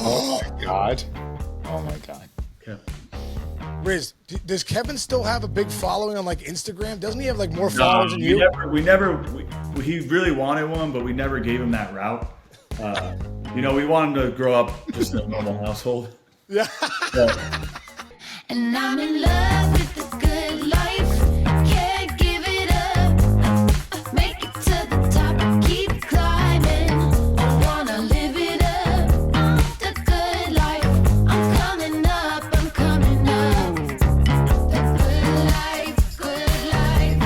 Oh my God. Oh my God. Okay. Riz, does Kevin still have a big following on like Instagram? Doesn't he have like more followers than you? He really wanted one, but we never gave him that route. We want him to grow up just in a normal household. Yeah. And I'm in love with the good life. Can't give it up. Make it to the top. Keep climbing. I wanna live it up. The good life. I'm coming up. I'm coming up. The good life. Good life.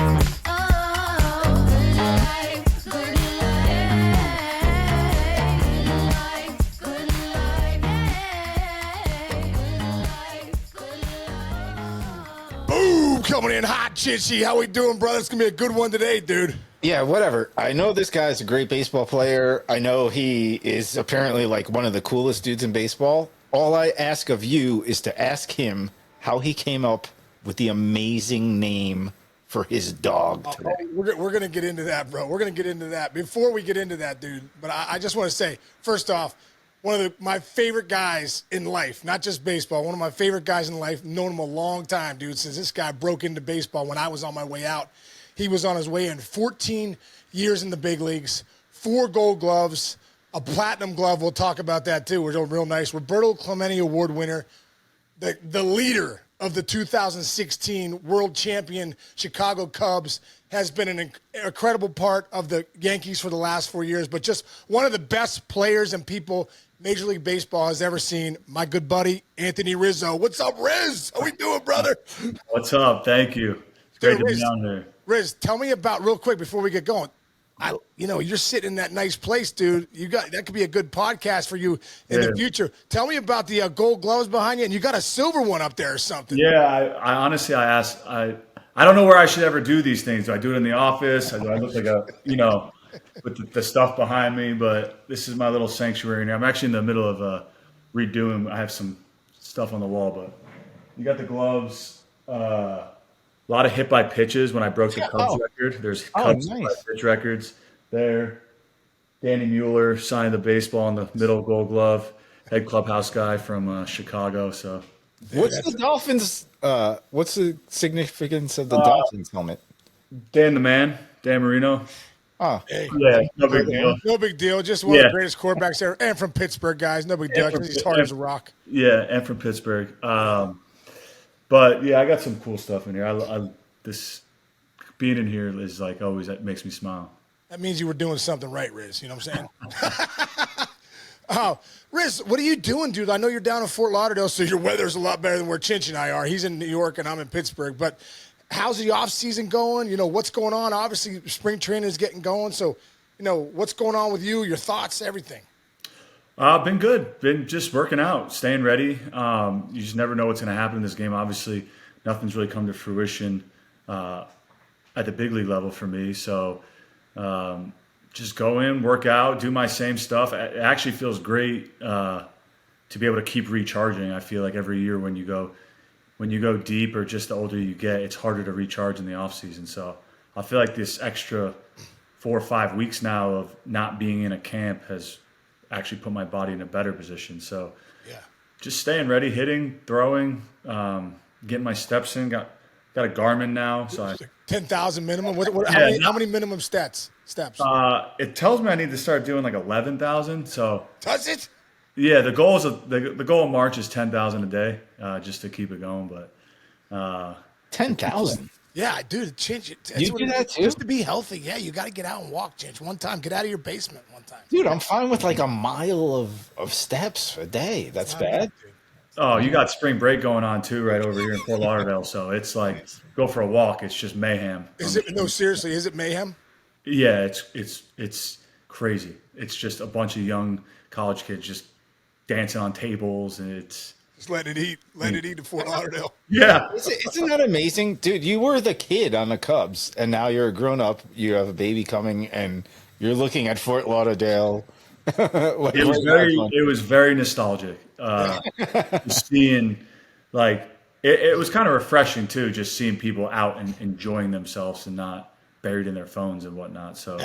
Oh, good life. Good life. Good life. Boom, coming in hot, Chinchy. How we doing, brother? It's gonna be a good one today, dude. Yeah, whatever. I know this guy's a great baseball player. I know he is apparently like one of the coolest dudes in baseball. All I ask of you is to ask him how he came up with the amazing name for his dog today. We're gonna get into that, bro. We're gonna get into that. Before we get into that, dude, but I just want to say, first off, one of my favorite guys in life, not just baseball, one of my favorite guys in life, known him a long time, dude, since this guy broke into baseball when I was on my way out. He was on his way in 14 years in the big leagues, 4 gold gloves, a platinum glove. We'll talk about that too. We're doing real nice. Roberto Clemente Award winner, the leader of the 2016 world champion Chicago Cubs, has been an incredible part of the Yankees for the last 4 years, but just one of the best players and people Major League Baseball has ever seen. My good buddy, Anthony Rizzo. What's up, Riz? How we doing, brother? What's up? Thank you. It's great to be down there. Riz, tell me about, real quick before we get going, you're sitting in that nice place, dude. That could be a good podcast for you in the future. Tell me about the gold gloves behind you, and you got a silver one up there or something. Yeah, I honestly, I don't know where I should ever do these things. Do I do it in the office? Do I look like with the stuff behind me? But this is my little sanctuary here. I'm actually in the middle of redoing. I have some stuff on the wall, but you got the gloves. A lot of hit by pitches when I broke the Cubs record. There's Cubs hit by pitch records there. Danny Mueller signed the baseball in the middle gold glove. Head clubhouse guy from Chicago. So, what's the Dolphins? What's the significance of the Dolphins helmet? Dan the man, Dan Marino. Oh, Hey, yeah, no big deal. No big deal. Just one of the greatest quarterbacks ever, and from Pittsburgh, guys. No big deal. He's hard as a rock. Yeah, and from Pittsburgh. But yeah, I got some cool stuff in here. This being in here is like always, that makes me smile. That means you were doing something right, Riz. You know what I'm saying? Oh, Riz, what are you doing, dude? I know you're down in Fort Lauderdale, so your weather's a lot better than where Chinch and I are. He's in New York, and I'm in Pittsburgh. But how's the off season going? What's going on? Obviously, spring training is getting going. So, what's going on with you? Your thoughts, everything. Been good. Been just working out, staying ready. You just never know what's going to happen in this game. Obviously, nothing's really come to fruition at the big league level for me. So just go in, work out, do my same stuff. It actually feels great to be able to keep recharging. I feel like every year when you go deep or just the older you get, it's harder to recharge in the off season. So I feel like this extra 4 or 5 weeks now of not being in a camp has actually put my body in a better position. So just staying ready, hitting, throwing, getting my steps in. Got a Garmin now, so 10,000 minimum. How many minimum steps? It tells me I need to start doing like 11,000. So does it? Yeah, the goal in March is 10,000 a day, just to keep it going. But 10,000. Yeah, dude, Chinch. You do that too? Just to be healthy, yeah, you got to get out and walk, Chinch. One time, get out of your basement one time. Dude, I'm fine with like a mile of steps a day. That's bad. Oh, you got spring break going on too, right over here in Fort Lauderdale. So it's like go for a walk. It's just mayhem. Seriously, is it mayhem? Yeah, it's crazy. It's just a bunch of young college kids just dancing on tables, and it's just letting it eat in Fort Lauderdale. Yeah, isn't that amazing, dude? You were the kid on the Cubs, and now you're a grown up. You have a baby coming, and you're looking at Fort Lauderdale. It was very nostalgic. Seeing it was kind of refreshing too, just seeing people out and enjoying themselves and not buried in their phones and whatnot. So,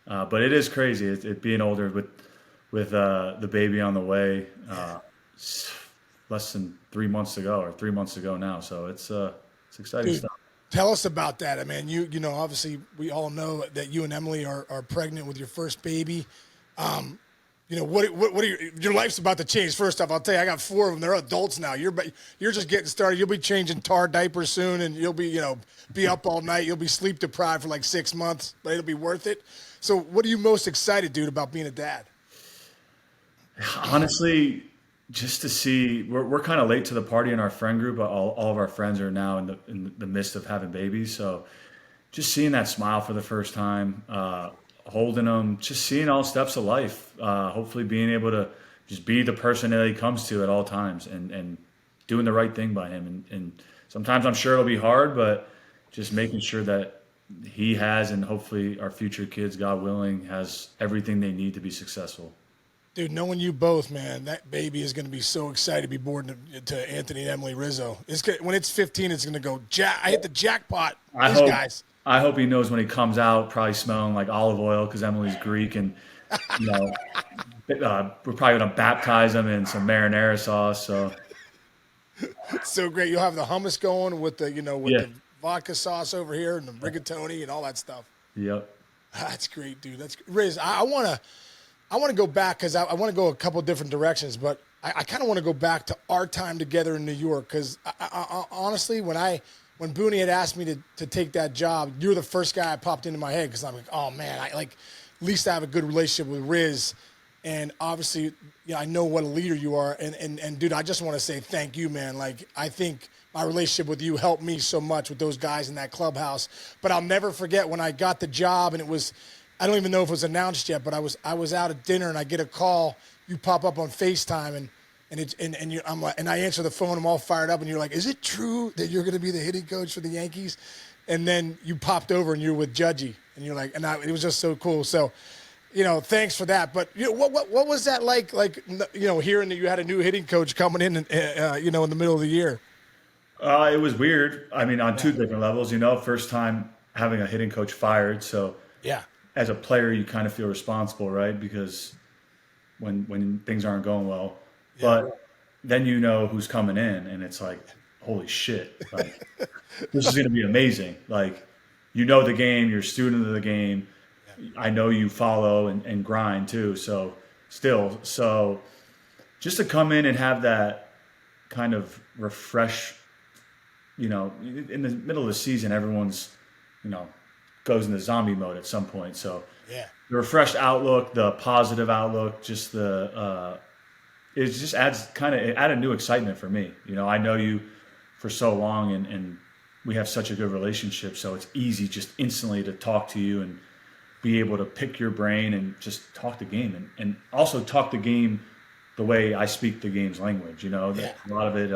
but it is crazy. It being older with with the baby on the way, less than 3 months ago, or 3 months ago now. So it's exciting Dude, stuff. tell us about that. I mean, you know, obviously we all know that you and Emily are pregnant with your first baby. You know, what are your life's about to change. First off, I'll tell you, I got 4 of them. They're adults now. You're just getting started. You'll be changing tar diapers soon, and you'll be, you know, be up all night. You'll be sleep deprived for like 6 months, but it'll be worth it. So, what are you most excited, dude, about being a dad? Honestly, just to see, we're kind of late to the party in our friend group. All of our friends are now in the midst of having babies. So just seeing that smile for the first time, holding them, just seeing all steps of life, hopefully being able to just be the person that he comes to at all times, and doing the right thing by him. And sometimes I'm sure it'll be hard, but just making sure that he has, and hopefully our future kids, God willing, has everything they need to be successful. Dude, knowing you both, man, that baby is going to be so excited to be born to Anthony and Emily Rizzo. When it's 15, it's going to go, I hit the jackpot. I These hope guys. I hope he knows when he comes out, probably smelling like olive oil because Emily's Greek, and you know, we're probably gonna baptize him in some marinara sauce. So It's so great. You'll have the hummus going with the, you know, with yeah, the vodka sauce over here and the rigatoni and all that stuff. yep. That's great, dude. That's Riz. I want to go back because I want to go a couple different directions, but I kind of want to go back to our time together in New York because honestly, when Booney had asked me to take that job, you were the first guy I popped into my head because I'm like, oh man, at least I have a good relationship with Riz, and obviously, you know, I know what a leader you are, and dude, I just want to say thank you, man. Like I think my relationship with you helped me so much with those guys in that clubhouse, but I'll never forget when I got the job and it was. I don't even know if it was announced yet, but I was out at dinner and I get a call. You pop up on FaceTime and I answer the phone. I'm all fired up and you're like, "Is it true that you're going to be the hitting coach for the Yankees?" And then you popped over and you're with Judgy and you're like, it was just so cool. So, you know, thanks for that. But you know, what was that like? Like, you know, hearing that you had a new hitting coach coming in, you know, in the middle of the year. It was weird. I mean, on 2 different levels. You know, first time having a hitting coach fired, so Yeah. as a player, you kind of feel responsible, right? Because when things aren't going well, but then you know who's coming in, and it's like, holy shit, like this is going to be amazing. Like, you know the game, you're a student of the game. I know you follow and grind too. So just to come in and have that kind of refresh, you know, in the middle of the season, everyone's, you know, goes into zombie mode at some point. So Yeah. the refreshed outlook, the positive outlook, just it just it added new excitement for me. You know, I know you for so long, and we have such a good relationship, so it's easy just instantly to talk to you and be able to pick your brain and just talk the game, and also talk the game the way I speak the game's language. You know, Yeah. a lot of it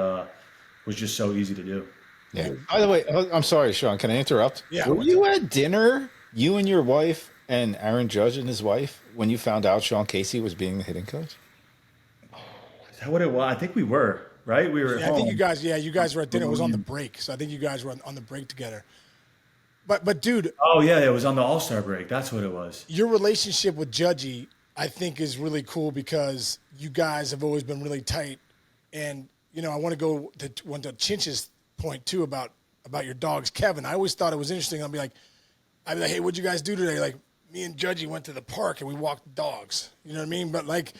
was just so easy to do. Yeah. By the way, I'm sorry, Sean. Can I interrupt? Yeah, Were what's you at dinner, you and your wife and Aaron Judge and his wife, when you found out Sean Casey was being the hitting coach? Is that what it was? I think we were, right? We were at Yeah, I think home. you guys were at dinner. It was on the break, so I think you guys were on the break together. But dude, Oh yeah, it was on the All-Star break. That's what it was. your relationship with Judgy, I think, is really cool because you guys have always been really tight. And you know, I want to go to Chinch's point too about your dogs, Kevin. I always thought it was interesting. I'd be like, hey, what'd you guys do today? Like, me and Judgy went to the park and we walked the dogs. You know what I mean? But like,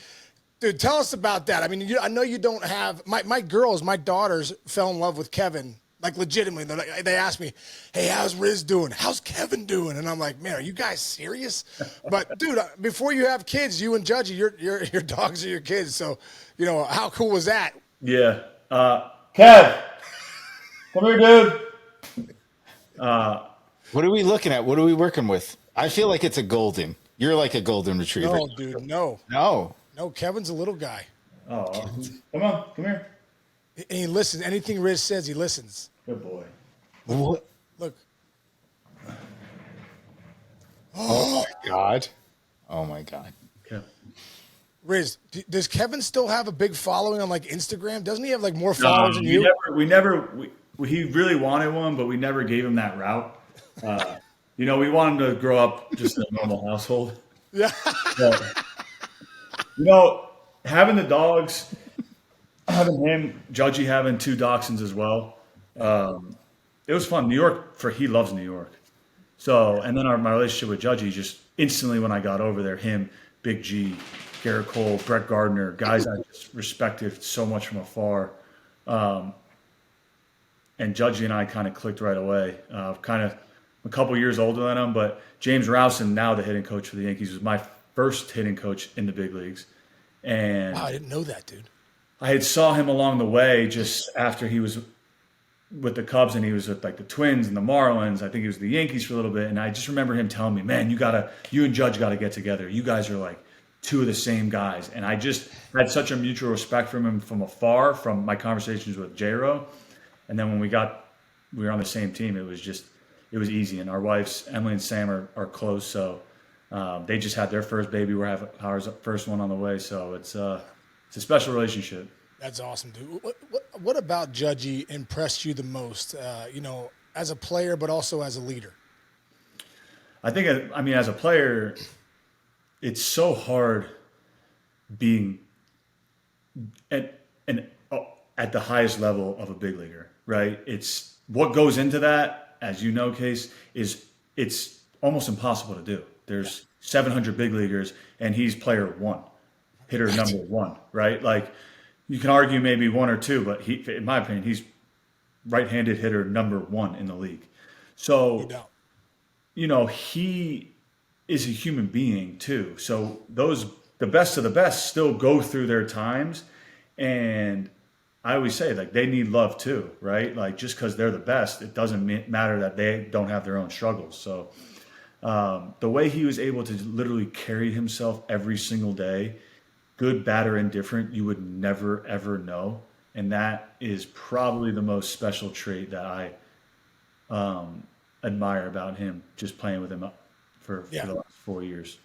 dude, tell us about that. I mean, I know you don't have my daughters fell in love with Kevin. Like legitimately, they asked me, "Hey, how's Riz doing? How's Kevin doing?" And I'm like, "Man, are you guys serious?" But dude, before you have kids, you and Judgy, your dogs are your kids. So, you know, how cool was that? Yeah. Kev, come here, dude. What are we looking at? What are we working with? I feel like it's a golden. You're like a golden retriever. No, dude, no. No. Kevin's a little guy, Oh, come on, come here. and he listens. Anything Riz says, he listens. Good boy. What? Look, Oh my God. Oh my God. Kev. Riz, does Kevin still have a big following on like Instagram? Doesn't he have like more followers than you? He really wanted one, but we never gave him that route. You know, we wanted him to grow up just in a normal household. Yeah. But You know, having the dogs, having him, Judgy having two dachshunds as well. It was fun. New York, he loves New York. So, and then my relationship with Judgy, just instantly when I got over there, him, Big G, Garrett Cole, Brett Gardner, guys I just respected so much from afar. And Judgy and I kind of clicked right away. Kind of a couple years older than him, but James Rowson, now the hitting coach for the Yankees, was my first hitting coach in the big leagues. And Wow, I didn't know that, dude. I had saw him along the way just after he was with the Cubs and he was with like the Twins and the Marlins. I think he was the Yankees for a little bit. And I just remember him telling me, man, you and Judge gotta get together. You guys are like two of the same guys. And I just had such a mutual respect from him from afar, from my conversations with J-Ro. And then when we were on the same team, it was easy. And our wives, Emily and Sam, are close. So they just had their first baby. We're having our first one on the way. So it's a special relationship. That's awesome, dude. What about Judgy impressed you the most, as a player, but also as a leader? I think, as a player, it's so hard being at the highest level of a big leaguer, right? It's what goes into that, as you know, Case, it's almost impossible to do. There's 700 big leaguers, and he's player one, hitter number one, right? Like, you can argue maybe one or two, but in my opinion, he's right-handed hitter number one in the league. So, he is a human being too. So the best of the best still go through their times. And I always say, like, they need love too, right? Like, just because they're the best, it doesn't matter that they don't have their own struggles. So the way he was able to literally carry himself every single day, good, bad, or indifferent, you would never, ever know. And that is probably the most special trait that I admire about him, just playing with him for the last 4 years.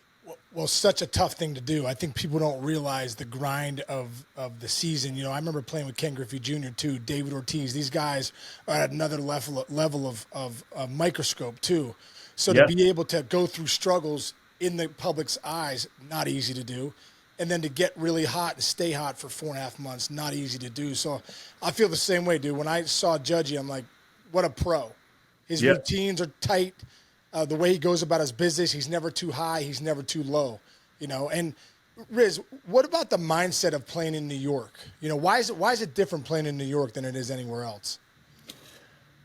Well, such a tough thing to do. I think people don't realize the grind of the season. I remember playing with Ken Griffey Jr. too, David Ortiz. These guys are at another level of microscope too. So to be able to go through struggles in the public's eyes, not easy to do. And then to get really hot and stay hot for 4.5 months, not easy to do. So I feel the same way, dude. When I saw Judgy, I'm like, what a pro. His routines are tight. The way he goes about his business, he's never too high, he's never too low. And Riz, what about the mindset of playing in New York? Why is it different playing in New York than it is anywhere else?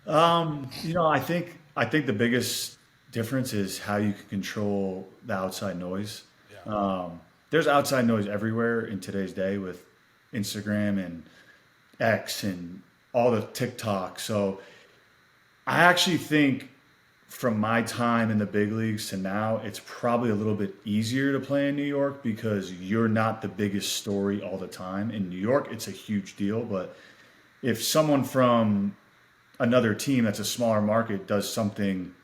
I think the biggest difference is how you can control the outside noise. Yeah. There's outside noise everywhere in today's day with Instagram and X and all the TikTok. So I actually think from my time in the big leagues to now, it's probably a little bit easier to play in New York because you're not the biggest story all the time. In New York, it's a huge deal. But if someone from another team that's a smaller market does something,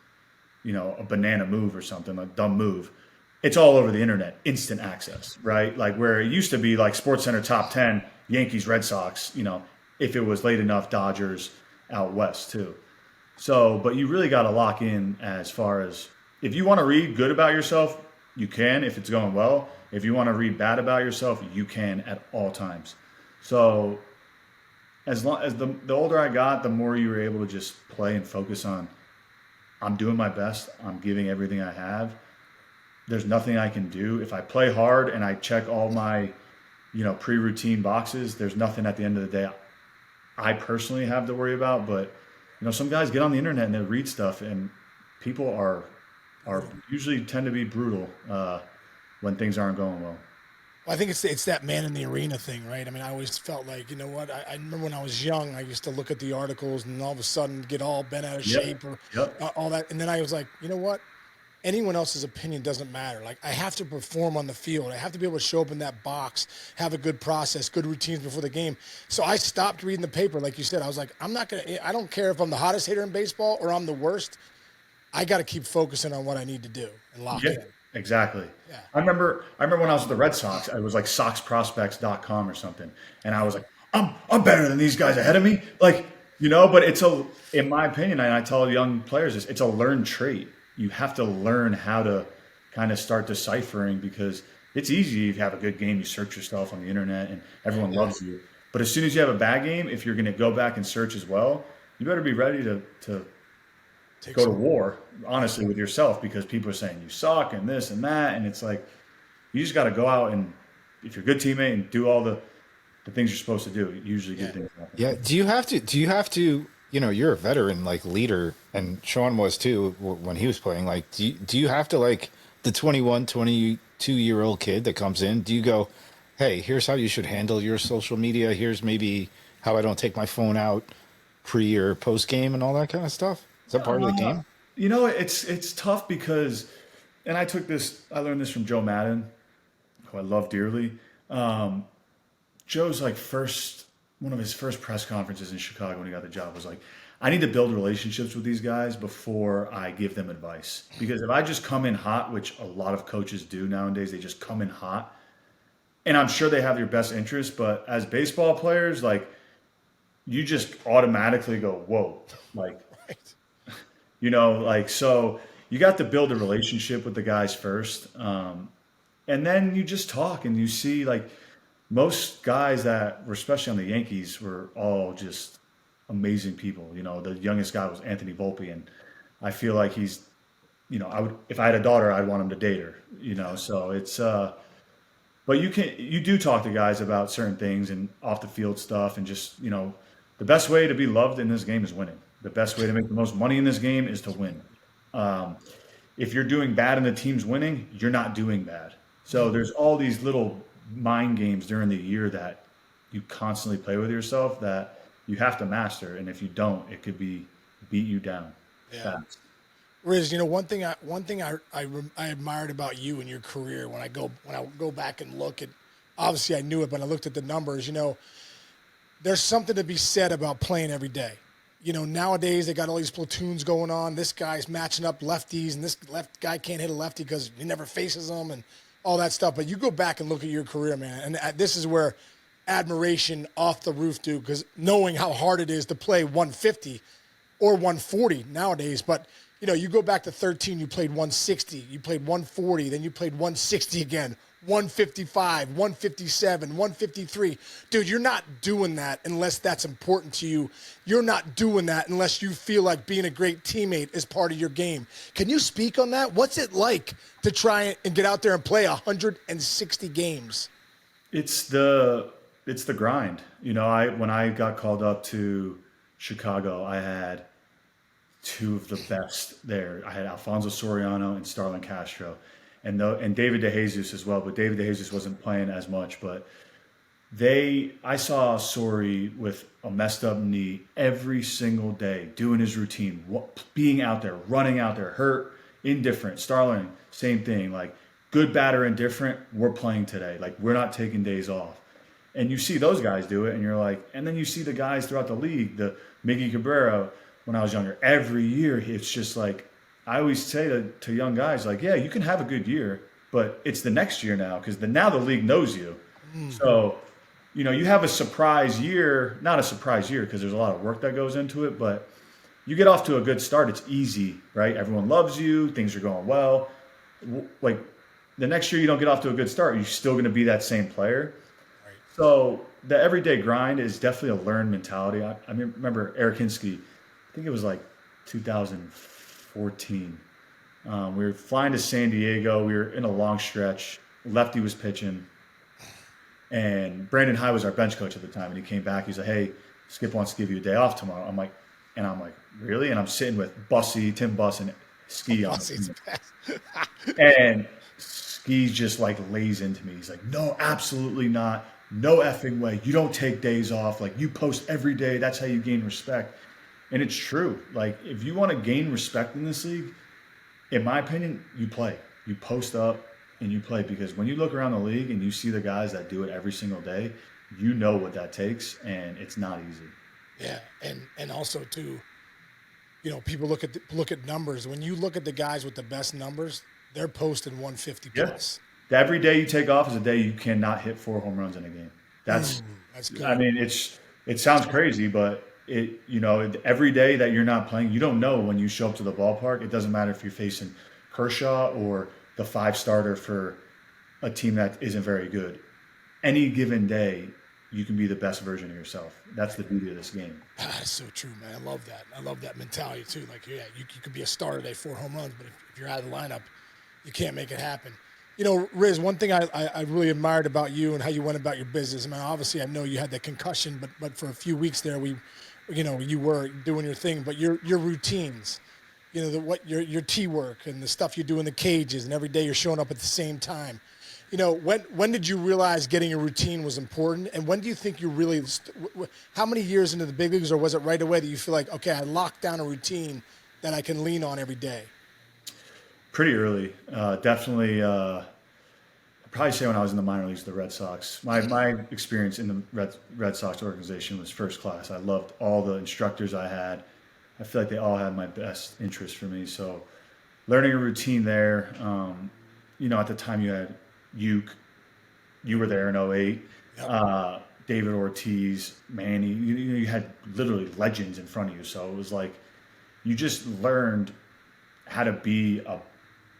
a banana move or something, a dumb move, it's all over the internet, instant access, right? Like where it used to be like SportsCenter top 10, Yankees, Red Sox, if it was late enough, Dodgers out west too. So, but you really got to lock in as far as if you want to read good about yourself, you can if it's going well. If you want to read bad about yourself, you can at all times. So as long as the older I got, the more you were able to just play and focus on, I'm doing my best. I'm giving everything I have. There's nothing I can do. If I play hard and I check all my, pre-routine boxes, there's nothing at the end of the day I personally have to worry about. But, some guys get on the internet and they read stuff, and people are usually tend to be brutal when things aren't going well. Well, I think it's that man in the arena thing, right? I mean, I always felt like, I remember when I was young, I used to look at the articles and all of a sudden get all bent out of shape or all that. And then I was like, you know what? Anyone else's opinion doesn't matter. Like, I have to perform on the field. I have to be able to show up in that box, have a good process, good routines before the game. So I stopped reading the paper. Like you said, I was like, I don't care if I'm the hottest hitter in baseball or I'm the worst. I got to keep focusing on what I need to do and lock in. Exactly. Yeah. I remember when I was with the Red Sox, it was like soxprospects.com or something. And I was like, I'm better than these guys ahead of me. Like, but in my opinion, and I tell young players this, it's a learned trait. You have to learn how to kind of start deciphering because it's easy if you have a good game, you search yourself on the internet and everyone loves you. But as soon as you have a bad game, if you're going to go back and search as well, you better be ready to Take go to some. war, honestly, with yourself because people are saying you suck and this and that. And it's like, you just got to go out and, if you're a good teammate and do all the things you're supposed to do, usually Yeah. good things happen. Yeah. Do you have to, you're a veteran, like leader, and Sean was too when he was playing. Like, do you have to, like, the 21, 22-year-old kid that comes in, do you go, hey, here's how you should handle your social media. Here's maybe how I don't take my phone out pre or post game and all that kind of stuff. Is that part of the game? It's tough because, and I learned this from Joe Madden, who I love dearly. Um, Joe's like one of his first press conferences in Chicago when he got the job was like, I need to build relationships with these guys before I give them advice. Because if I just come in hot, which a lot of coaches do nowadays, they just come in hot. And I'm sure they have your best interest, but as baseball players, like, you just automatically go, whoa, like, Right. like, so you got to build a relationship with the guys first. And then you just talk and you see, like, most guys that were, especially on the Yankees, were all just amazing people. The youngest guy was Anthony Volpe, and I feel like he's, if I had a daughter, I'd want him to date her. So it's, but you do talk to guys about certain things and off the field stuff, and just, the best way to be loved in this game is winning. The best way to make the most money in this game is to win. Um, if you're doing bad and the team's winning, you're not doing bad. So there's all these little mind games during the year that you constantly play with yourself that you have to master. And if you don't, it could beat you down Yeah. fast. Riz, one thing I admired about you and your career when I go back and look at, obviously I knew it, but I looked at the numbers. There's something to be said about playing every day. Nowadays they got all these platoons going on. This guy's matching up lefties, and this left guy can't hit a lefty because he never faces them and all that stuff. But you go back and look at your career, man, and this is where admiration off the roof, dude, because knowing how hard it is to play 150 or 140 nowadays. But you go back to 13, you played 160, you played 140, then you played 160 again, 155, 157, 153. Dude, you're not doing that unless that's important to you. You're not doing that unless you feel like being a great teammate is part of your game. Can you speak on that? What's it like to try and get out there and play 160 games? It's the grind. When I got called up to Chicago, I had two of the best there. I had Alfonso Soriano and Starlin Castro, and David DeJesus as well. But David DeJesus wasn't playing as much. But I saw Sori with a messed up knee every single day, doing his routine, being out there, running out there, hurt, indifferent. Starlin, same thing. Like, good, bad, or indifferent, we're playing today. Like, we're not taking days off. And you see those guys do it, and you're like, and then you see the guys throughout the league, the Miggy Cabrera. When I was younger, every year it's just like, I always say to young guys, like, yeah, you can have a good year, but it's the next year now, because now the league knows you. So, you have a surprise year, not a surprise year because there's a lot of work that goes into it, but you get off to a good start, it's easy, right? Everyone loves you, things are going well. Like, the next year you don't get off to a good start, you're still going to be that same player. So the everyday grind is definitely a learned mentality. I remember Eric Hinsky, I think it was like 2014. We were flying to San Diego. We were in a long stretch. Lefty was pitching. And Brandon High was our bench coach at the time. And he came back. He's like, hey, Skip wants to give you a day off tomorrow. I'm like, really? And I'm sitting with Tim Buss, and Ski on Bossy's it. best. And Ski just like lays into me. He's like, no, absolutely not. No effing way. You don't take days off. Like, you post every day. That's how you gain respect. And it's true. Like, if you want to gain respect in this league, in my opinion, you play. You post up and you play, because when you look around the league and you see the guys that do it every single day, you know what that takes, and it's not easy. Yeah, and also too, people look at numbers. When you look at the guys with the best numbers, they're posting 150 Yeah. plus. Every day you take off is a day you cannot hit 4 home runs in a game. That's good. I mean, it sounds crazy, but every day that you're not playing, you don't know when you show up to the ballpark. It doesn't matter if you're facing Kershaw or the 5 starter for a team that isn't very good. Any given day, you can be the best version of yourself. That's the beauty of this game. That's so true, man. I love that. I love that mentality too. Like, yeah, you could be a star today, 4 home runs, but if you're out of the lineup, you can't make it happen. You know, Riz, one thing I really admired about you and how you went about your business. I mean, obviously, I know you had the concussion, but for a few weeks there, you were doing your thing. But your routines, you know, your tee work and the stuff you do in the cages, and every day you're showing up at the same time. You know, when did you realize getting a routine was important, and when do you think you really? How many years into the big leagues, or was it right away that you feel like, okay, I locked down a routine that I can lean on every day? Pretty early, definitely. I'd probably say when I was in the minor leagues, the Red Sox. My experience in the Red Sox organization was first class. I loved all the instructors I had. I feel like they all had my best interest for me. So, learning a routine there. You know, at the time you had Uke, you were there in '08. Yep. David Ortiz, Manny. You had literally legends in front of you. So it was like you just learned how to be a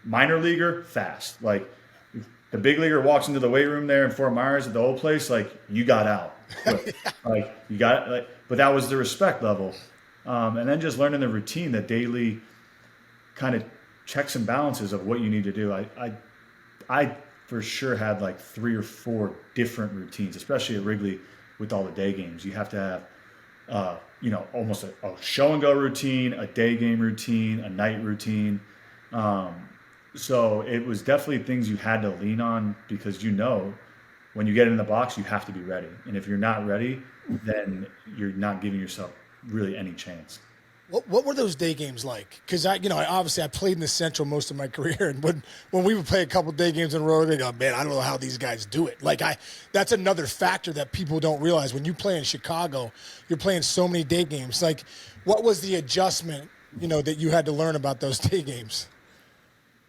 minor leaguer fast. Like if the big leaguer walks into the weight room there in Fort Myers at the old place, like you got out. Like you got like, but that was the respect level. And then just learning the routine, the daily kind of checks and balances of what you need to do. I for sure had like 3 or 4 different routines, especially at Wrigley with all the day games. You have to have, almost a show and go routine, a day game routine, a night routine. So it was definitely things you had to lean on because when you get in the box, you have to be ready. And if you're not ready, then you're not giving yourself really any chance. What were those day games like? Because I obviously I played in the Central most of my career, and when we would play a couple day games in a row, they go, man, I don't know how these guys do it. Like that's another factor that people don't realize. When you play in Chicago, you're playing so many day games. Like, what was the adjustment, that you had to learn about those day games?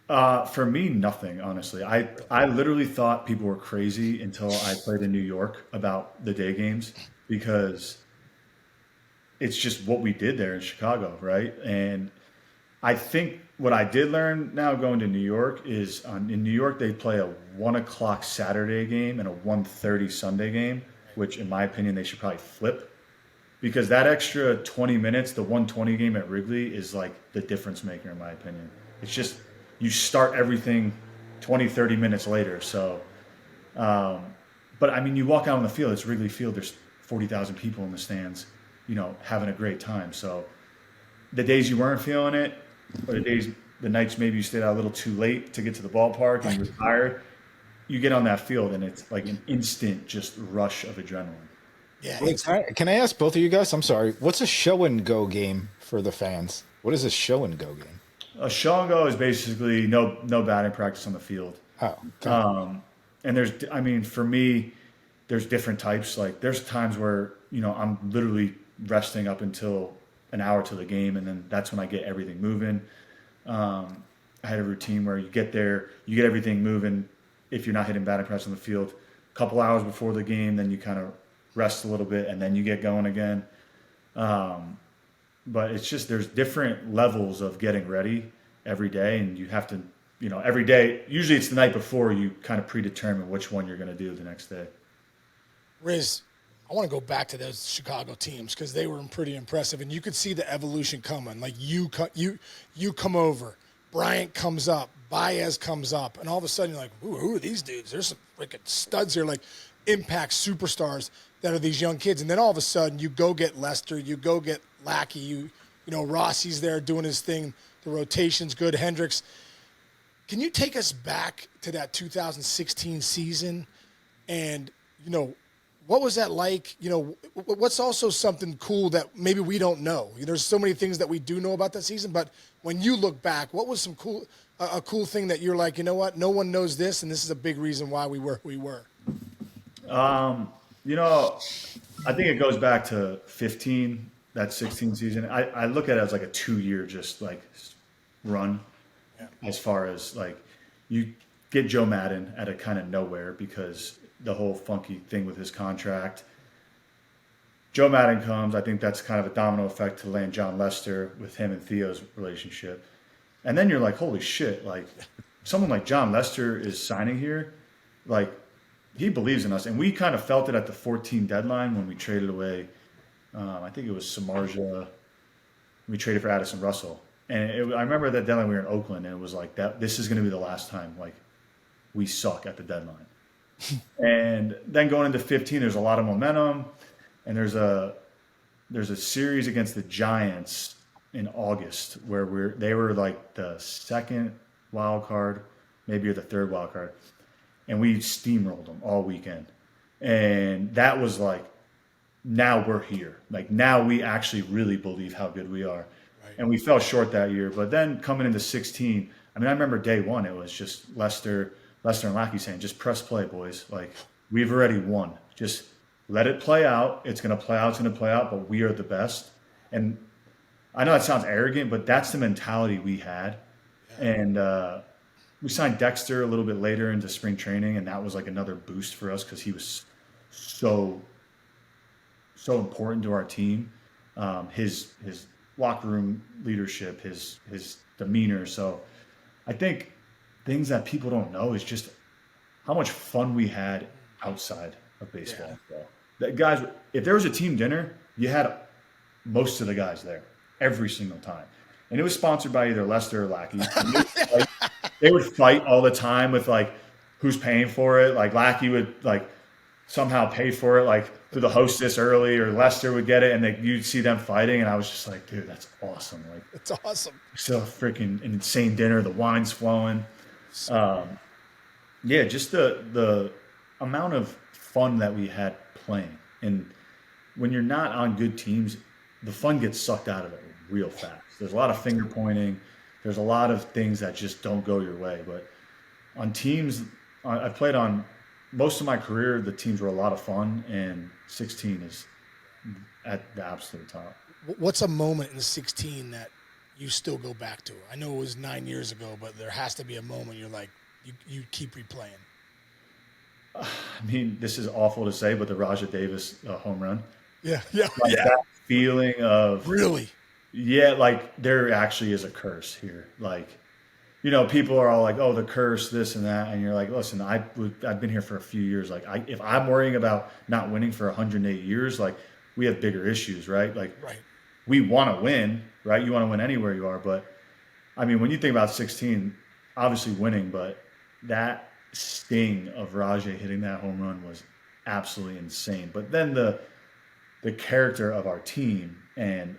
For me, nothing, honestly. I literally thought people were crazy until I played in New York about the day games because it's just what we did there in Chicago, right? And I think what I did learn now going to New York is in New York they play a 1 o'clock Saturday game and a 1:30 Sunday game, which in my opinion they should probably flip because that extra 20 minutes, the 1:20 game at Wrigley is like the difference maker in my opinion. It's just you start everything 20, 30 minutes later. So, but I mean, you walk out on the field, it's Wrigley Field, there's 40,000 people in the stands, having a great time. So the days you weren't feeling it, or the nights maybe you stayed out a little too late to get to the ballpark and you're tired, you get on that field and it's like an instant just rush of adrenaline. Yeah. Wait, can I ask both of you guys? I'm sorry. What's a show and go game for the fans? What is a show and go game? A show and go is basically no batting practice on the field. Oh, okay. And for me, there's different types. Like there's times where, I'm literally resting up until an hour to the game. And then that's when I get everything moving. I had a routine where you get there, you get everything moving. If you're not hitting batting practice on the field, a couple hours before the game, then you kind of rest a little bit and then you get going again. But it's just there's different levels of getting ready every day, and you have to, every day. Usually, it's the night before you kind of predetermine which one you're going to do the next day. Riz, I want to go back to those Chicago teams because they were pretty impressive, and you could see the evolution coming. Like you come over, Bryant comes up, Baez comes up, and all of a sudden you're like, who are these dudes? There's some freaking studs here, like impact superstars that are these young kids. And then all of a sudden you go get Lester, you go get Lackey, Rossi's there doing his thing. The rotation's good. Hendricks. Can you take us back to that 2016 season? And, what was that like? What's also something cool that maybe we don't know? There's so many things that we do know about that season, but when you look back, what was a cool thing that you're like, you know what? No one knows this, and this is a big reason why we were who we were. I think it goes back to 15, that 16 season. I look at it as like a 2-year just like run as far as like you get Joe Madden at a kind of nowhere because the whole funky thing with his contract. Joe Madden comes. I think that's kind of a domino effect to land John Lester with him and Theo's relationship. And then you're like, holy shit, like someone like John Lester is signing here. like he believes in us, and we kind of felt it at the 14 deadline when we traded away. I think it was Samardzija. We traded for Addison Russell, and I remember that deadline we were in Oakland, and it was like that. This is going to be the last time like we suck at the deadline. And then going into 15, there's a lot of momentum, and there's a series against the Giants in August where they were like the second wild card, maybe or the third wild card, and we steamrolled them all weekend. And that was like, now we're here. Like now we actually really believe how good we are. Right. And we fell short that year. But then coming into 16, I mean, I remember day one, it was just Lester and Lackey saying, just press play, boys. Like we've already won. Just let it play out. It's going to play out. It's going to play out, but we are the best. And I know that sounds arrogant, but that's the mentality we had. Yeah. And we signed Dexter a little bit later into spring training, and that was like another boost for us because he was so important to our team. His locker room leadership, his demeanor. So I think things that people don't know is just how much fun we had outside of baseball. Yeah. That guys, if there was a team dinner, you had most of the guys there every single time. And it was sponsored by either Lester or Lackey. They would fight all the time with like who's paying for it. Like Lackey would like somehow pay for it, like through the hostess early, or Lester would get it, and you'd see them fighting. And I was just like, dude, that's awesome. Like it's awesome. So freaking insane dinner, the wine's flowing. Yeah, just the amount of fun that we had playing. And when you're not on good teams, the fun gets sucked out of it real fast. There's a lot of finger pointing. There's a lot of things that just don't go your way. But on teams, I've played on most of my career, the teams were a lot of fun, and 16 is at the absolute top. What's a moment in 16 that you still go back to? I know it was 9 years ago, but there has to be a moment you're like, you keep replaying. I mean, this is awful to say, but the Raja Davis home run. Yeah. Like that feeling of really. Yeah, like there actually is a curse here. Like, you know, people are all like, "Oh, the curse, this and that," and you're like, "Listen, I've been here for a few years. Like, if I'm worrying about not winning for 108 years, like we have bigger issues, right? Like, we want to win, right? You want to win anywhere you are, but I mean, when you think about 16, obviously winning, but that sting of Rajay hitting that home run was absolutely insane. But then the character of our team and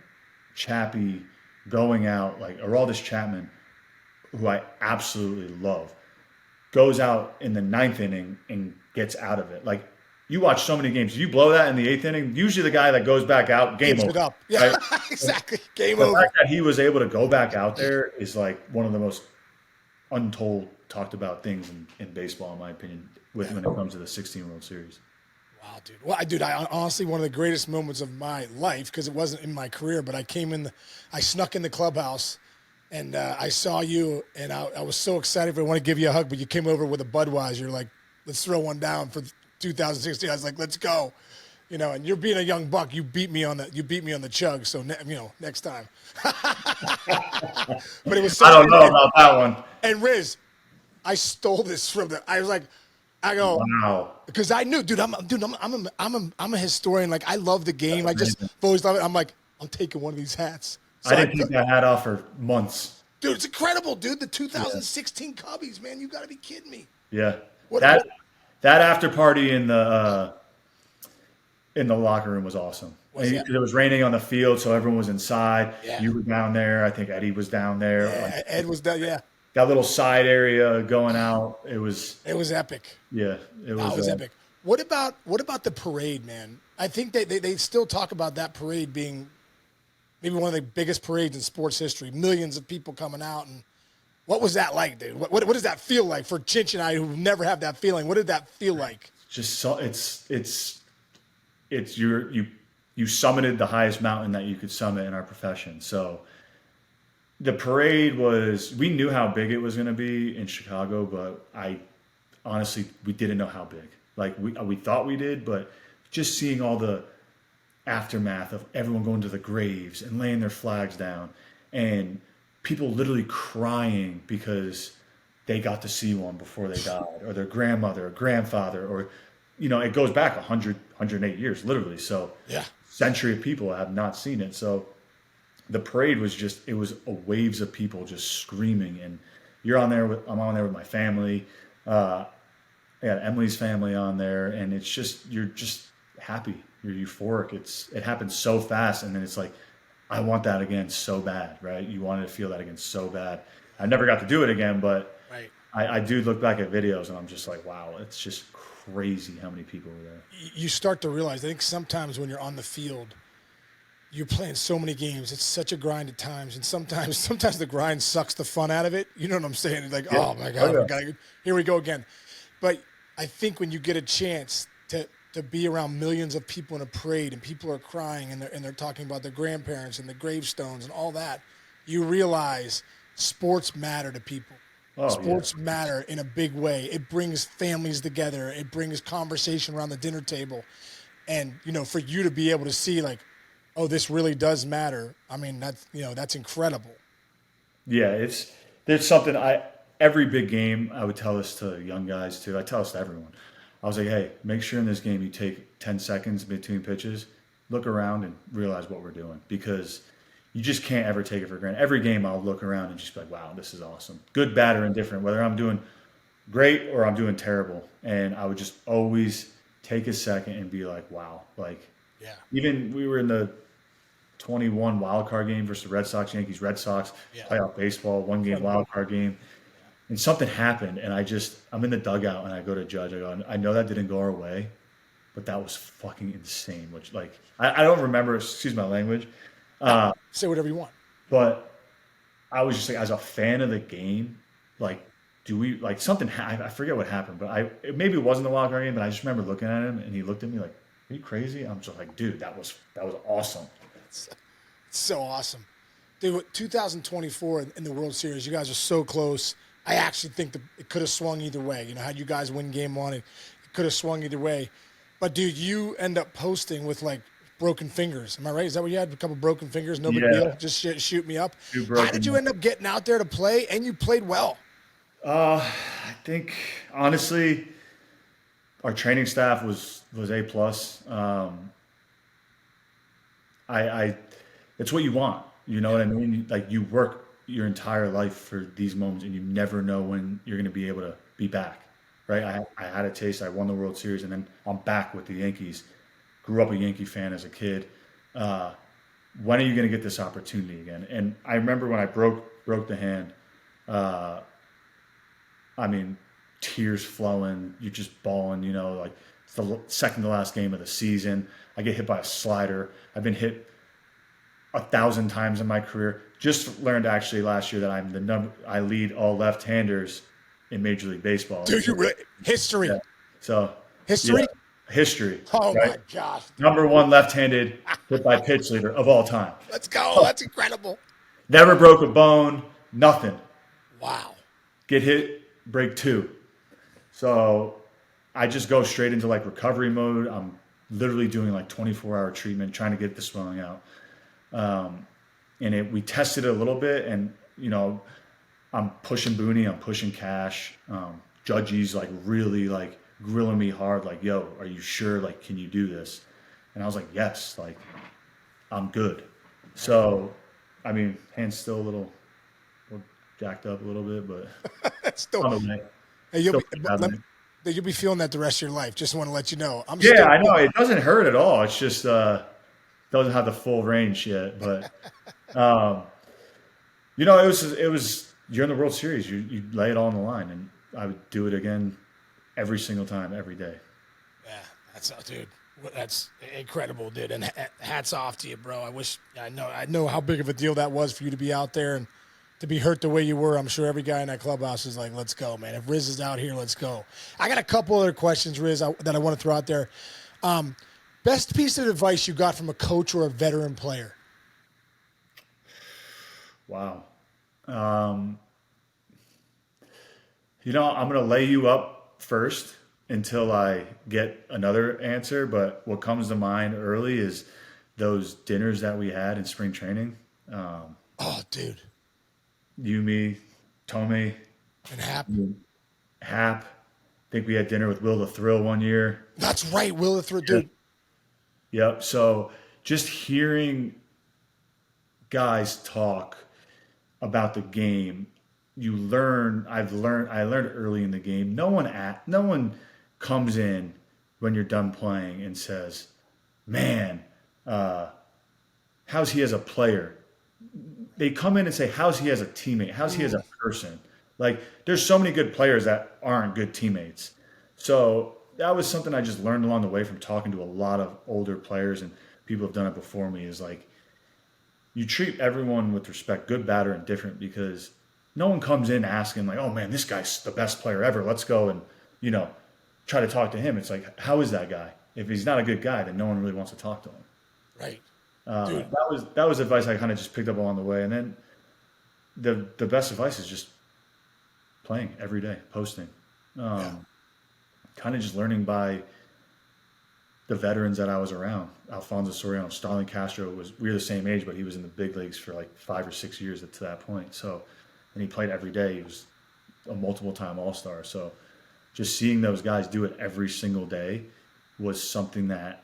Chappie going out, like Aroldis Chapman, who I absolutely love, goes out in the 9th inning and gets out of it. Like, you watch so many games. You blow that in the 8th inning, usually the guy that goes back out, game over. It up. Yeah, right? exactly. Game over. over. The fact that he was able to go back out there is like one of the most untold, talked about things in baseball, in my opinion, when it comes to the 16 World Series. Wow, dude. Well, I honestly, one of the greatest moments of my life, because it wasn't in my career, but I snuck in the clubhouse, and I saw you, and I was so excited. I want to give you a hug, but you came over with a Budweiser. You're like, let's throw one down for 2016. I was like, let's go. You know, and you're being a young buck. You beat me on the chug. So, next time. But it was. I don't know about that one. And Riz, I stole this from I go, wow, because I knew, I'm a historian. Like, I love the game. I just always love it. I'm like, I'm taking one of these hats. So I didn't take that hat off for months. Dude, it's incredible, dude. The 2016 Cubbies, man. You got to be kidding me. Yeah. That after party in the locker room was awesome. It was raining on the field, so everyone was inside. Yeah. You were down there. I think Eddie was down there. Yeah, Ed was down, yeah. That little side area going out, it was epic. Yeah, it was epic. What about the parade, man? I think they still talk about that parade being maybe one of the biggest parades in sports history. Millions of people coming out, and what was that like, dude? What does that feel like for Chinch and I, who never have that feeling? What did that feel like? Just so it's you summited the highest mountain that you could summit in our profession. So the parade we knew how big it was going to be in Chicago, but honestly, we didn't know how big. Like we thought we did, but just seeing all the aftermath of everyone going to the graves and laying their flags down and people literally crying because they got to see one before they died, or their grandmother or grandfather, or, it goes back 100, 108 years, literally. So, Yeah. century of people have not seen it. So, the parade was it was a waves of people just screaming. And I'm on there with my family. I got Emily's family on there, and you're just happy. You're euphoric. It happens so fast, and then it's like, I want that again so bad, right? You wanted to feel that again so bad. I never got to do it again, but Right. I do look back at videos, and I'm just like, wow, it's just crazy how many people were there. You start to realize, I think sometimes when you're on the field, you're playing so many games. It's such a grind at times, and sometimes the grind sucks the fun out of it. You know what I'm saying? It's like, oh my God, here we go again. But I think when you get a chance to be around millions of people in a parade, and people are crying, and they're talking about their grandparents and the gravestones and all that, you realize sports matter to people. Oh, Sports matter in a big way. It brings families together. It brings conversation around the dinner table. And, for you to be able to see, like, oh, this really does matter. I mean, that's incredible. Yeah, there's something every big game I would tell this to young guys too. I tell this to everyone. I was like, hey, make sure in this game you take 10 seconds between pitches, look around and realize what we're doing, because you just can't ever take it for granted. Every game I'll look around and just be like, wow, this is awesome. Good, bad, or indifferent, whether I'm doing great or I'm doing terrible. And I would just always take a second and be like, wow. Like, Yeah. even we were in the 21 wild card game versus the Red Sox, Yankees, Red Sox, Yeah. playoff baseball, 1 game wild card game. And something happened, and I'm in the dugout, and I go to Judge. I go, I know that didn't go our way, but that was fucking insane. Which, like, I don't remember, excuse my language, Say whatever you want. but I was just like, as a fan of the game, like, do we, like, I forget what happened, but maybe it wasn't the wild card game, but I just remember looking at him, and he looked at me like, are you crazy? I'm just like, dude, that was awesome. It's so awesome. Dude, 2024 in the World Series, you guys are so close. I actually think that it could have swung either way. Had you guys win game one, it could have swung either way. But, dude, you end up posting with, like, broken fingers. Am I right? Is that what you had? A couple broken fingers? No big deal? Just shoot me up? How did you end up getting out there to play? And you played well. I think, honestly, our training staff was A+. It's what you want. You know what I mean? Like, you work your entire life for these moments, and you never know when you're going to be able to be back, right? I had a taste. I won the World Series, and then I'm back with the Yankees. Grew up a Yankee fan as a kid. When are you going to get this opportunity again? And I remember when I broke the hand. I mean, tears flowing. You're just bawling. Like, it's the second to last game of the season. I get hit by a slider. I've been hit 1,000 times in my career. Just learned actually last year that I lead all left-handers in Major League Baseball. Dude, history. Yeah. So history. Yeah, history. Oh right? my gosh. Number one left-handed hit by pitch leader of all time. Let's go. That's incredible. Never broke a bone. Nothing. Wow. Get hit, break 2. So I just go straight into like recovery mode. I'm literally doing like 24-hour treatment, trying to get the swelling out. And we tested it a little bit, and I'm pushing Booney, I'm pushing Cash. Judgy's like really like grilling me hard, like, yo, are you sure? Like, can you do this? And I was like, yes, like, I'm good. So, I mean, hand's still a little jacked up a little bit, but Still, on the way. hey, you'll be feeling that the rest of your life. Just want to let you know. I know. It doesn't hurt at all. It's just doesn't have the full range yet. But, it was you're in the World Series. You lay it all on the line, and I would do it again every single time, every day. Yeah, that's incredible, dude. And hats off to you, bro. I know how big of a deal that was for you to be out there and to be hurt the way you were. I'm sure every guy in that clubhouse is like, let's go, man. If Riz is out here, let's go. I got a couple other questions, Riz, that I want to throw out there. Best piece of advice you got from a coach or a veteran player? Wow. I'm going to lay you up first until I get another answer. But what comes to mind early is those dinners that we had in spring training. Oh, dude. You, me, Tomei, And Hap. Hap. I think we had dinner with Will the Thrill one year. That's right. Will the Thrill, Yeah. dude. Yep. So just hearing guys talk about the game, you learn. I learned early in the game. No one comes in when you're done playing and says, "Man, uh, how's he as a player?" They come in and say, "How's he as a teammate? How's he as a person?" Like, there's so many good players that aren't good teammates. So that was something I just learned along the way from talking to a lot of older players and people who've done it before me. Is like, you treat everyone with respect, good, bad, or indifferent, because no one comes in asking like, "Oh man, this guy's the best player ever. Let's go and you know try to talk to him." It's like, how is that guy? If he's not a good guy, then no one really wants to talk to him. Right. Dude. That was advice I kind of just picked up along the way, and then the best advice is just playing every day, posting, Yeah. kind of just learning by the veterans that I was around. Alfonso Soriano, Stalin Castro we were the same age, but he was in the big leagues for like 5 or 6 years to that point. So, and he played every day. He was a multiple time All-Star. So just seeing those guys do it every single day was something that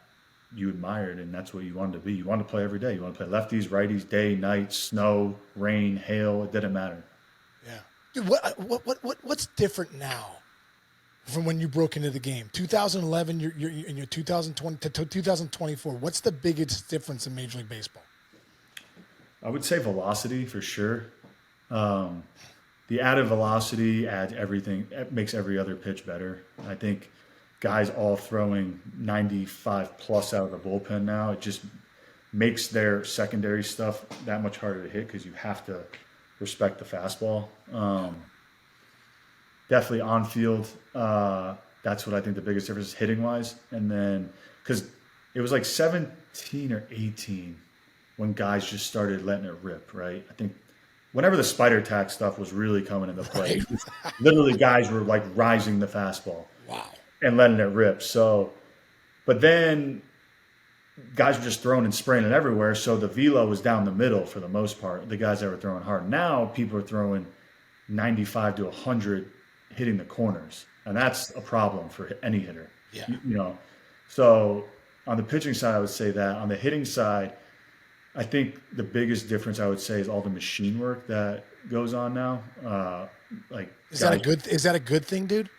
you admired, and that's what you wanted to be. You wanted to play every day. You want to play lefties, righties, day, night, snow, rain, hail. It didn't matter. Yeah. Dude, what's different now from when you broke into the game? 2011, you're in your 2020 to 2024. What's the biggest difference in Major League Baseball? I would say velocity for sure. The added velocity adds everything. It makes every other pitch better. I think guys all throwing 95 plus out of the bullpen now. It just makes their secondary stuff that much harder to hit because you have to respect the fastball. Definitely on field. That's what I think the biggest difference is hitting wise. And then because it was like 17 or 18 when guys just started letting it rip, right? I think whenever the spider tack stuff was really coming into play, literally guys were like rising the fastball. Wow. And letting it rip. So, but then guys were just throwing and spraying it everywhere. So the velo was down the middle for the most part. The guys that were throwing hard. Now people are throwing 95 to 100, hitting the corners, and that's a problem for any hitter. Yeah. You know. So on the pitching side, I would say that. On the hitting side, I think the biggest difference I would say is all the machine work that goes on now. Is that a good thing, dude?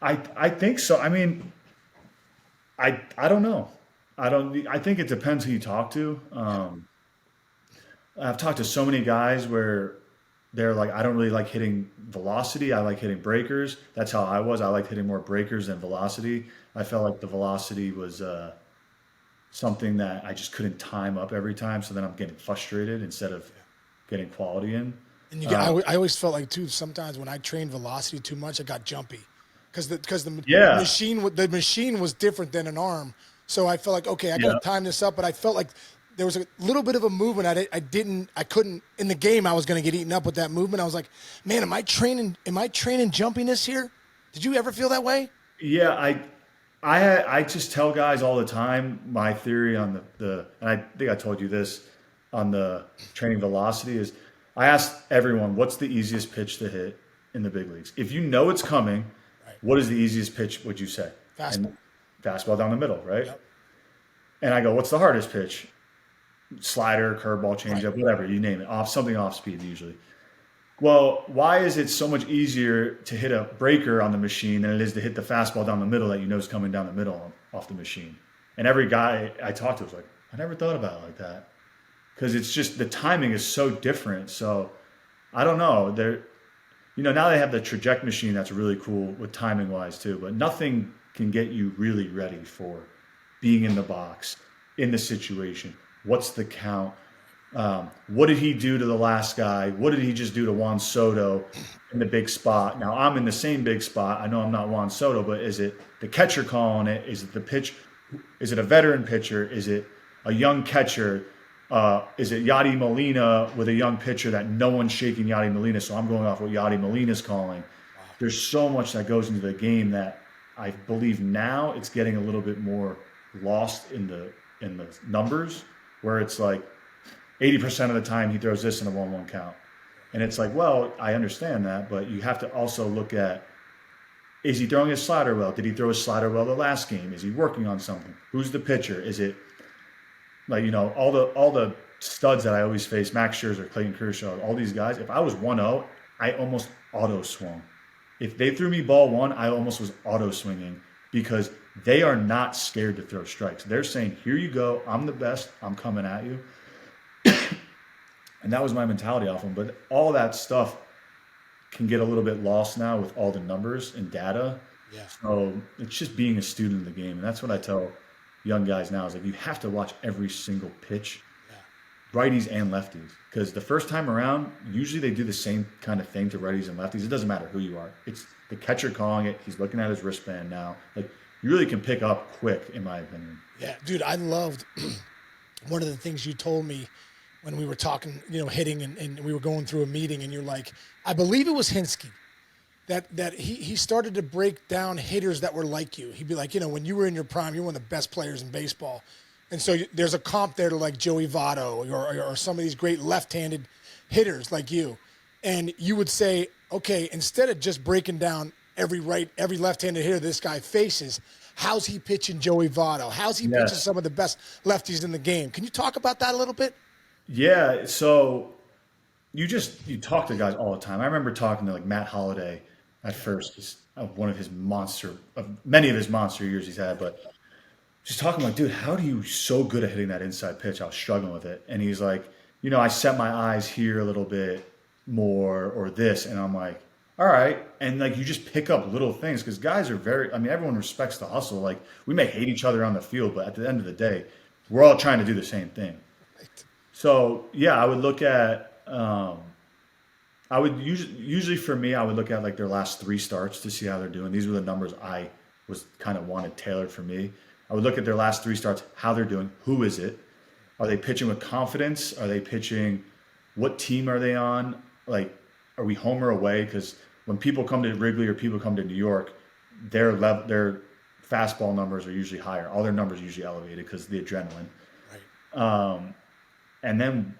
I think so. I mean, I don't know. I think it depends who you talk to. I've talked to so many guys where they're like, I don't really like hitting velocity. I like hitting breakers. That's how I was. I liked hitting more breakers than velocity. I felt like the velocity was something that I just couldn't time up every time. So then I'm getting frustrated instead of getting quality in. And I always felt like too. Sometimes when I trained velocity too much, I got jumpy, because the machine was different than an arm. So I felt like, okay, I got to time this up. But I felt like there was a little bit of a movement. I couldn't in the game. I was going to get eaten up with that movement. I was like, man, am I training jumpiness here? Did you ever feel that way? Yeah, I just tell guys all the time my theory on the and I think I told you this on the training velocity is I asked everyone what's the easiest pitch to hit in the big leagues. If you know it's coming, what is the easiest pitch? Would you say? Fastball. And fastball down the middle, right? Yep. And I go, what's the hardest pitch? Slider, curveball, changeup, whatever you name it, something off speed usually. Well, why is it so much easier to hit a breaker on the machine than it is to hit the fastball down the middle that you know is coming down the middle off the machine? And every guy I talked to was like, I never thought about it like that. Because it's just the timing is so different. So I don't know. Now they have the traject machine that's really cool with timing wise too, but nothing can get you really ready for being in the box, in the situation. What's the count? What did he do to the last guy? What did he just do to Juan Soto in the big spot? Now I'm in the same big spot. I know I'm not Juan Soto, but is it the catcher calling it? Is it the pitch? Is it a veteran pitcher? Is it a young catcher? Is it Yadi Molina with a young pitcher that no one's shaking Yadi Molina? So I'm going off what Yadi Molina's calling. There's so much that goes into the game that I believe now it's getting a little bit more lost in the numbers, where it's like 80% of the time he throws this in a 1-1 count. And it's like, well, I understand that, but you have to also look at, is he throwing his slider well? Did he throw his slider well the last game? Is he working on something? Who's the pitcher? Is it like, all the studs that I always face, Max Scherzer, Clayton Kershaw, all these guys, if I was 1-0, I almost auto swung. If they threw me ball one, I almost was auto swinging because they are not scared to throw strikes. They're saying, here you go. I'm the best. I'm coming at you. And that was my mentality off them. But all that stuff can get a little bit lost now with all the numbers and data. Yeah. So it's just being a student of the game. And that's what I tell young guys now is like, you have to watch every single pitch, righties and lefties. Because the first time around, usually they do the same kind of thing to righties and lefties. It doesn't matter who you are. It's the catcher calling it. He's looking at his wristband now. Like, you really can pick up quick, in my opinion. Yeah, dude, I loved one of the things you told me when we were talking, hitting and we were going through a meeting, and you're like, I believe it was Hinsky, that he started to break down hitters that were like you. He'd be like, when you were in your prime, you're one of the best players in baseball. And so there's a comp there to like Joey Votto or some of these great left-handed hitters like you. And you would say, okay, instead of just breaking down every left-handed hitter this guy faces, how's he pitching Joey Votto? How's he pitching some of the best lefties in the game? Can you talk about that a little bit? Yeah, so you talk to guys all the time. I remember talking to like Matt Holliday at first, just one of many of his monster years he's had, but just talking like, dude, how are you so good at hitting that inside pitch? I was struggling with it. And he's like, I set my eyes here a little bit more or this. And I'm like, all right. And like, you just pick up little things because guys are everyone respects the hustle. Like, we may hate each other on the field, but at the end of the day, we're all trying to do the same thing. So yeah, I would look at, usually for me, I would look at like their last 3 starts to see how they're doing. These were the numbers I was kind of wanted tailored for me. I would look at their last 3 starts, how they're doing. Who is it? Are they pitching with confidence? Are they pitching? What team are they on? Like, are we home or away? Because when people come to Wrigley or people come to New York, their fastball numbers are usually higher. All their numbers are usually elevated because of the adrenaline. Right. And then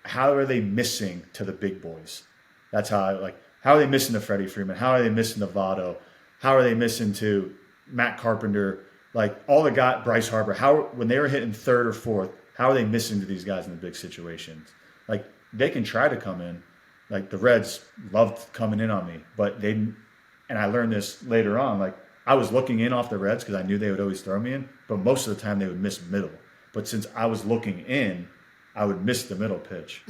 how are they missing to the big boys? That's how are they missing to Freddie Freeman? How are they missing to Votto? How are they missing to Matt Carpenter? Like all the guys, Bryce Harper, when they were hitting 3rd or 4th, how are they missing to these guys in the big situations? Like, they can try to come in. Like, the Reds loved coming in on me, but and I learned this later on, like, I was looking in off the Reds because I knew they would always throw me in, but most of the time they would miss middle. But since I was looking in, I would miss the middle pitch.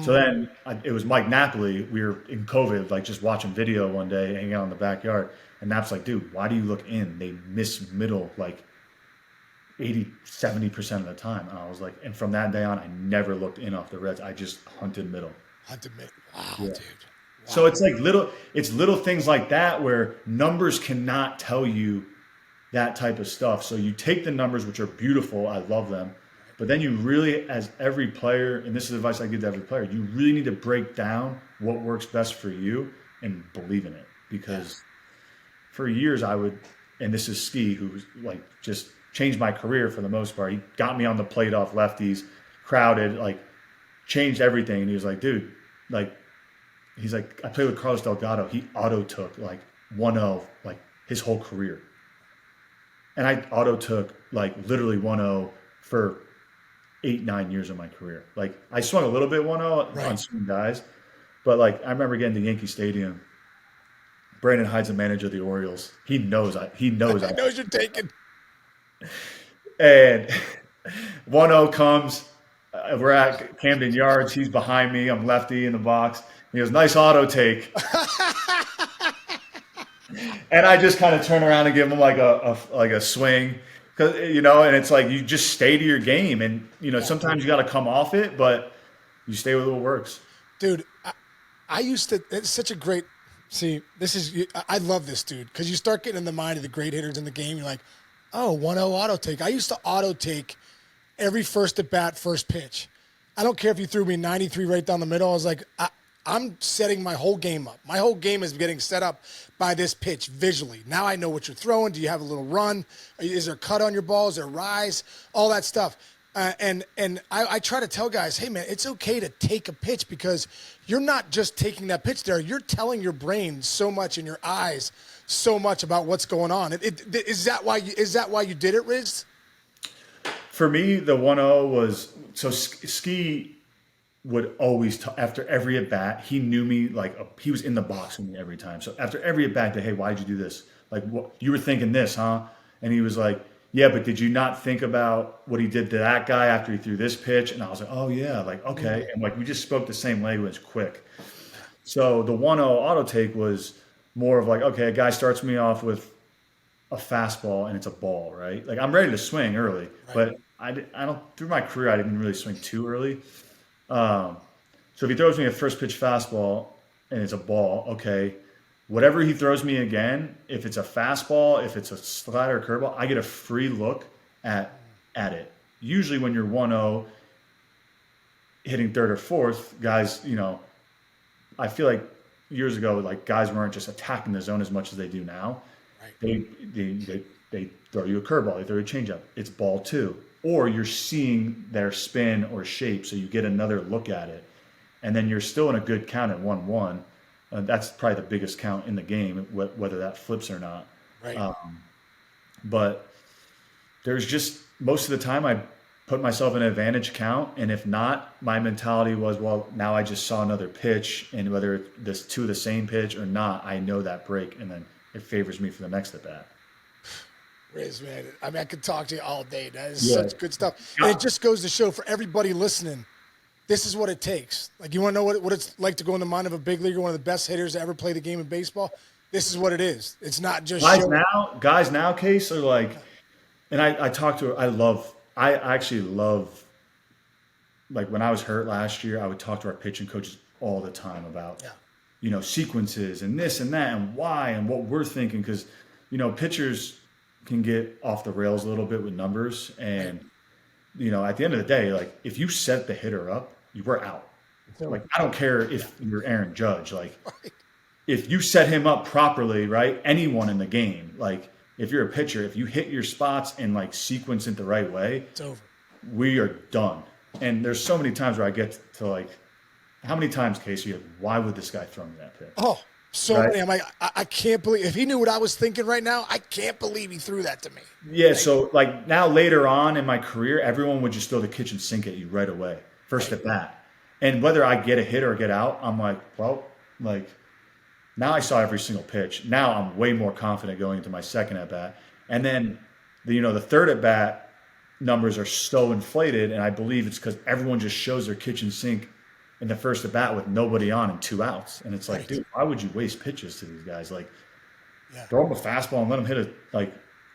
So then it was Mike Napoli. We were in COVID, like just watching video one day, hanging out in the backyard. And Nap's like, dude, why do you look in? They miss middle like 80, 70% of the time. And I was like, and from that day on, I never looked in off the Reds. I just hunted middle. Wow, dude. Wow. So it's like little things like that where numbers cannot tell you that type of stuff. So you take the numbers, which are beautiful. I love them. But then you really, as every player, and this is advice I give to every player, you really need to break down what works best for you and believe in it. Because for years and this is Ski, who's like just changed my career for the most part. He got me on the plate off lefties, crowded, like changed everything. And he was like, dude, like, he's like, I played with Carlos Delgado. He auto took like 1-0, like his whole career. And I auto took like literally 1-0 for 8-9 years of my career. Like, I swung a little bit 1-0 on some guys, but like I remember getting to Yankee Stadium. Brandon Hyde's the manager of the Orioles. He knows I knows you're taking. And 1-0 comes. We're at Camden Yards. He's behind me. I'm lefty in the box. He goes, nice auto take. And I just kind of turn around and give him like a swing. Cause, and it's like you just stay to your game. And, sometimes you got to come off it, but you stay with what works. Dude, I used to – it's such a great – see, I love this, dude, because you start getting in the mind of the great hitters in the game. You're like, oh, 1-0 auto take. I used to auto take every first at bat, first pitch. I don't care if you threw me 93 right down the middle. I was like, I'm setting my whole game up. My whole game is getting set up by this pitch visually. Now I know what you're throwing. Do you have a little run? Is there a cut on your ball? Is there a rise? All that stuff. And I try to tell guys, hey, man, it's okay to take a pitch because you're not just taking that pitch there. You're telling your brain so much and your eyes so much about what's going on. Is that why you did it, Riz? For me, the 1-0 was so Ski would always after every at bat, he knew me like he was in the box with me every time. So after every at bat, hey, why'd you do this? Like, what, you were thinking this, huh? And he was like, yeah, but did you not think about what he did to that guy after he threw this pitch? And I was like, oh yeah, like okay, and like we just spoke the same language quick. So the 1-0 auto take was more of like, okay, a guy starts me off with a fastball and it's a ball, right? Like I'm ready to swing early, but I don't through my career I didn't really swing too early. So if he throws me a first pitch fastball and it's a ball, okay, whatever he throws me again, if it's a fastball, if it's a slider or curveball, I get a free look at it. Usually when you're 1-0 hitting third or fourth, guys, I feel like years ago, like guys weren't just attacking the zone as much as they do now. Right. They throw you a curveball, they throw you a changeup. It's ball two. Or you're seeing their spin or shape, so you get another look at it. And then you're still in a good count at 1-1. That's probably the biggest count in the game, whether that flips or not. Right. But there's just most of the time I put myself in an advantage count, and if not, my mentality was, well, now I just saw another pitch, and whether this two of the same pitch or not, I know that break, and then it favors me for the next at bat. Riz, man, I mean, I could talk to you all day. That is such good stuff, and it just goes to show for everybody listening. This is what it takes. Like, you want to know what it's like to go in the mind of a big leaguer, one of the best hitters to ever play the game of baseball? This is what it is. It's not just guys now, Case, are like, and I talk to I actually love, like when I was hurt last year, I would talk to our pitching coaches all the time about, sequences and this and that and why and what we're thinking. Because, pitchers can get off the rails a little bit with numbers. And, at the end of the day, like if you set the hitter up, you were out. Like, I don't care if you're Aaron Judge. Like, if you set him up properly, right, anyone in the game, like if you're a pitcher, if you hit your spots and like sequence it the right way, it's over. We are done. And there's so many times where I get to like, how many times, Casey, why would this guy throw me that pitch? Oh, so many. I'm like, I can't believe, if he knew what I was thinking right now, I can't believe he threw that to me. Yeah, so like now later on in my career, everyone would just throw the kitchen sink at you right away, first at bat. And whether I get a hit or get out, I'm like, well, like now I saw every single pitch. Now I'm way more confident going into my second at bat. And then, the third at bat numbers are so inflated, and I believe it's because everyone just shows their kitchen sink in the first at bat with nobody on and 2 outs. And it's like, dude, why would you waste pitches to these guys? Like, throw them a fastball and let them hit a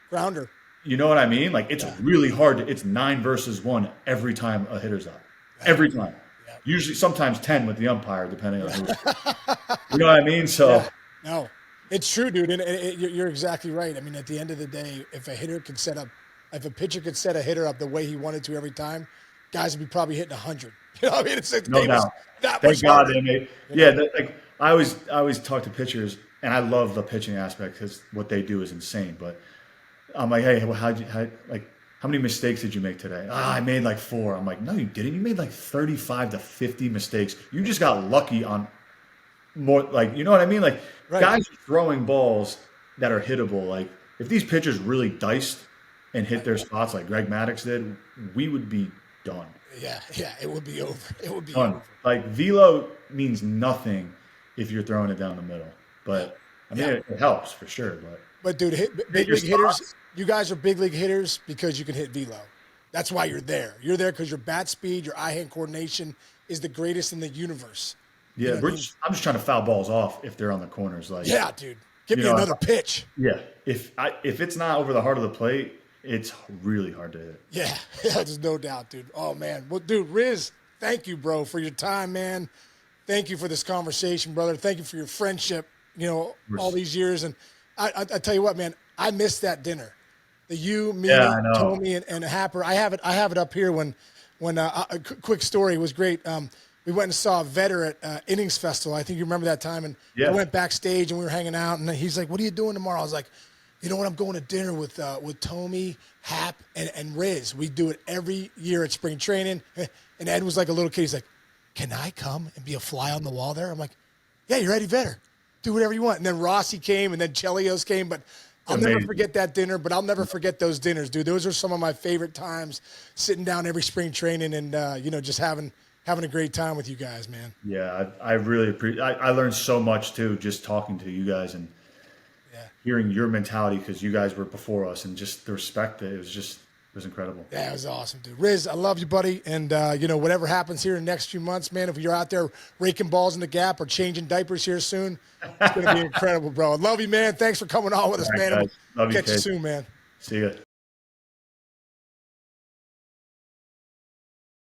grounder. You know what I mean? Like, it's really hard. It's 9 versus 1 every time a hitter's up. Every time. Yeah. Usually, sometimes 10 with the umpire, depending on who. You know what I mean? So, no, it's true, dude. And you're exactly right. I mean, at the end of the day, if a pitcher could set a hitter up the way he wanted to every time, guys would be probably hitting 100. You know what I mean? It's no doubt. Thank God they made. Yeah, like I always talk to pitchers, and I love the pitching aspect because what they do is insane. But I'm like, hey, well, how many mistakes did you make today? I made like 4. I'm like, no, you didn't. You made like 35 to 50 mistakes. You just got lucky on more. Like, you know what I mean? Like, guys throwing balls that are hittable. Like, if these pitchers really diced and hit their spots like Greg Maddux did, we would be done. Yeah, it would be over. It would be done. over. Like, velo means nothing if you're throwing it down the middle. But, I mean, it helps for sure. But dude, big league hitters, you guys are big league hitters because you can hit velo. That's why you're there. You're there because your bat speed, your eye-hand coordination is the greatest in the universe. Yeah, I'm just trying to foul balls off if they're on the corners. Like, yeah, dude, give me another pitch. Yeah, if it's not over the heart of the plate, it's really hard to hit. Yeah, there's no doubt, dude. Oh, man. Well, dude, Riz, thank you, bro, for your time, man. Thank you for this conversation, brother. Thank you for your friendship, all these years. And I tell you what, man, I missed that dinner. Me, Tommy, and Happer. I have it up here when a quick story was great. We went and saw Vetter at Innings Festival. I think you remember that time. And we went backstage, and we were hanging out. And he's like, what are you doing tomorrow? I was like, You know what? I'm going to dinner with Tommy, Hap, and Riz. We do it every year at spring training. And Ed was like a little kid. He's like, can I come and be a fly on the wall there? I'm like, yeah, you're Eddie Vedder. Do whatever you want. And then Rossi came, and then Chelios came. But I'll never forget that dinner, but I'll never forget those dinners, dude. Those are some of my favorite times, sitting down every spring training and, just having a great time with you guys, man. Yeah, I really appreciate. I learned so much too, just talking to you guys and hearing your mentality, because you guys were before us, and just the respect that it was incredible. Yeah, it was awesome, dude. Riz, I love you, buddy. And, whatever happens here in the next few months, man, if you're out there raking balls in the gap or changing diapers here soon, it's going to be incredible, bro. I love you, man. Thanks for coming on with us, All right, man. guys. Love you, Catch you kid. soon, man. See ya.